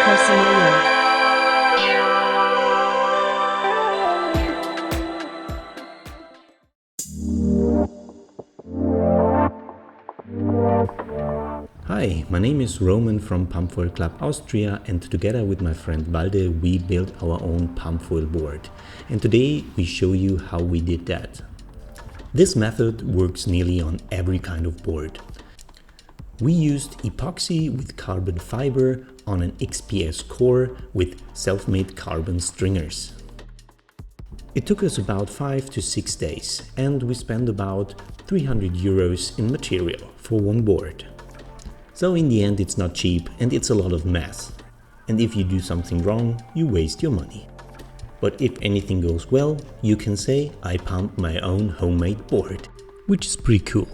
personal year. Hi, my name is Roman from Pumpfoil Club Austria, and together with my friend Valde we built our own Pumpfoil board. And today we show you how we did that. This method works nearly on every kind of board. We used epoxy with carbon fiber on an XPS core with self-made carbon stringers. It took us about 5 to 6 days, and we spent about 300 euros in material for one board. So in the end it's not cheap and it's a lot of mess. And if you do something wrong, you waste your money. But if anything goes well, you can say I pumped my own homemade board, which is pretty cool.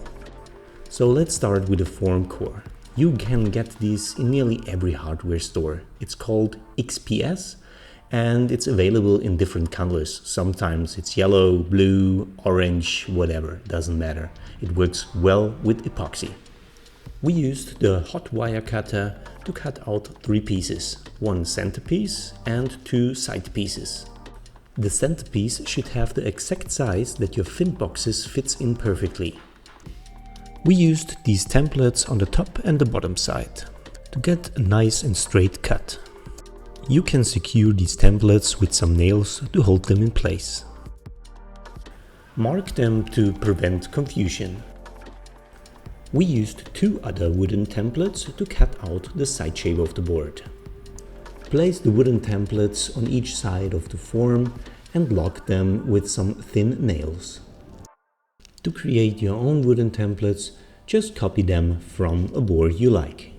So let's start with the form core. You can get these in nearly every hardware store. It's called XPS and it's available in different colors. Sometimes it's yellow, blue, orange, whatever, doesn't matter. It works well with epoxy. We used the hot wire cutter to cut out 3 pieces, 1 centerpiece and 2 side pieces. The centerpiece should have the exact size that your fin boxes fits in perfectly. We used these templates on the top and the bottom side to get a nice and straight cut. You can secure these templates with some nails to hold them in place. Mark them to prevent confusion. We used 2 other wooden templates to cut out the side shape of the board. Place the wooden templates on each side of the form and lock them with some thin nails. To create your own wooden templates, just copy them from a board you like.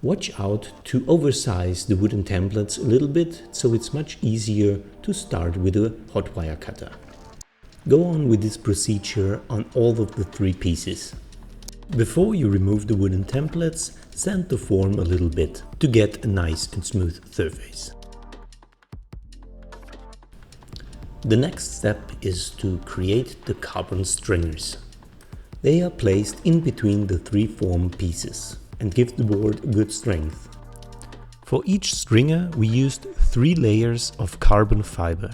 Watch out to oversize the wooden templates a little bit, so it's much easier to start with a hot wire cutter. Go on with this procedure on all of the 3 pieces. Before you remove the wooden templates, sand the form a little bit to get a nice and smooth surface. The next step is to create the carbon stringers. They are placed in between the 3 form pieces and give the board good strength. For each stringer we used 3 layers of carbon fiber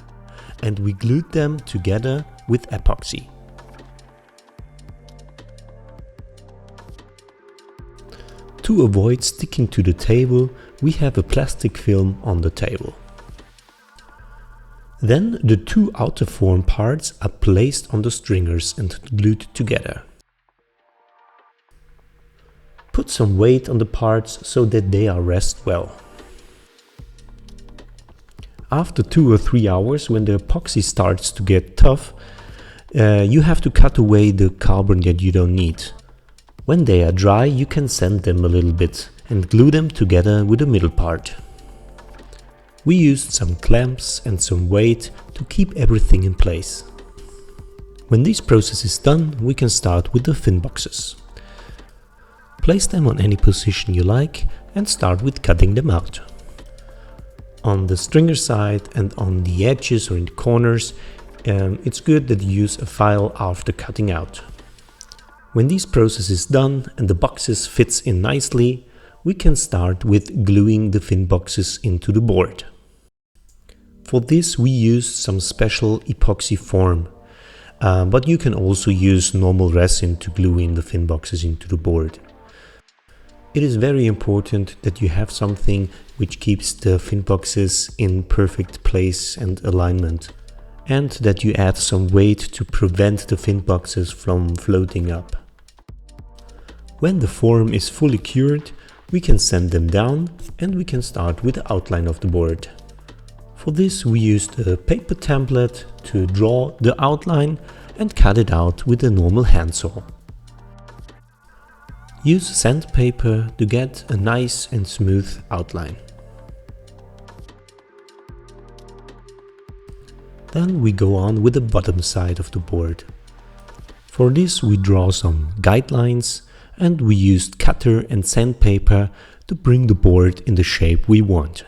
and we glued them together with epoxy. To avoid sticking to the table, we have a plastic film on the table. Then the 2 outer form parts are placed on the stringers and glued together. Put some weight on the parts so that they are rest well. After 2 or 3 hours, when the epoxy starts to get tough, you have to cut away the carbon that you don't need. When they are dry, you can sand them a little bit and glue them together with the middle part. We used some clamps and some weight to keep everything in place. When this process is done, we can start with the fin boxes. Place them on any position you like and start with cutting them out. On the stringer side and on the edges or in the corners, it's good that you use a file after cutting out. When this process is done and the boxes fits in nicely, we can start with gluing the fin boxes into the board. For this we used some special epoxy form, but you can also use normal resin to glue in the fin boxes into the board. It is very important that you have something which keeps the fin boxes in perfect place and alignment, and that you add some weight to prevent the fin boxes from floating up. When the form is fully cured, we can sand them down and we can start with the outline of the board. For this we used a paper template to draw the outline and cut it out with a normal handsaw. Use sandpaper to get a nice and smooth outline. Then we go on with the bottom side of the board. For this we draw some guidelines and we used cutter and sandpaper to bring the board in the shape we want.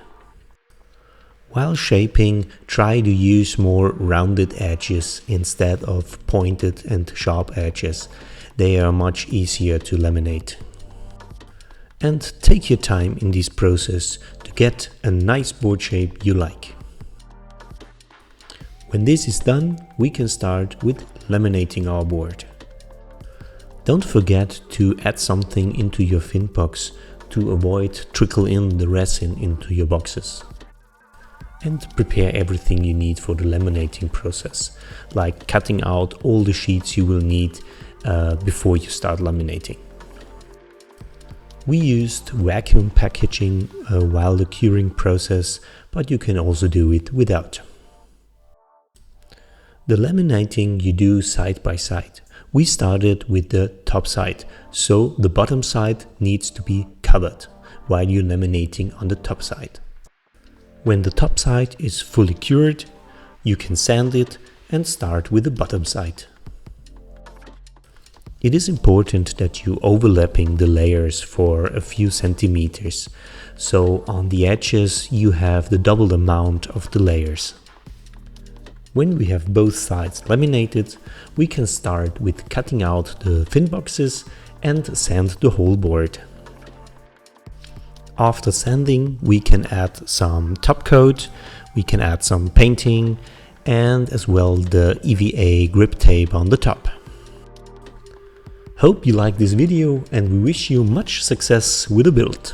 While shaping, try to use more rounded edges instead of pointed and sharp edges. They are much easier to laminate. And take your time in this process to to get a nice board shape you like. When this is done, we can start with laminating our board. Don't forget to add something into your fin box to avoid trickle in the resin into your boxes. And prepare everything you need for the laminating process, like cutting out all the sheets you will need before you start laminating. We used vacuum packaging while the curing process, but you can also do it without. The laminating you do side by side. We started with the top side, so the bottom side needs to be covered while you're laminating on the top side. When the top side is fully cured, you can sand it and start with the bottom side. It is important that you overlapping the layers for a few centimeters, so on the edges you have the double amount of the layers. When we have both sides laminated, we can start with cutting out the fin boxes and sand the whole board. After sanding, we can add some top coat, we can add some painting and as well the EVA grip tape on the top. Hope you like this video and we wish you much success with the build.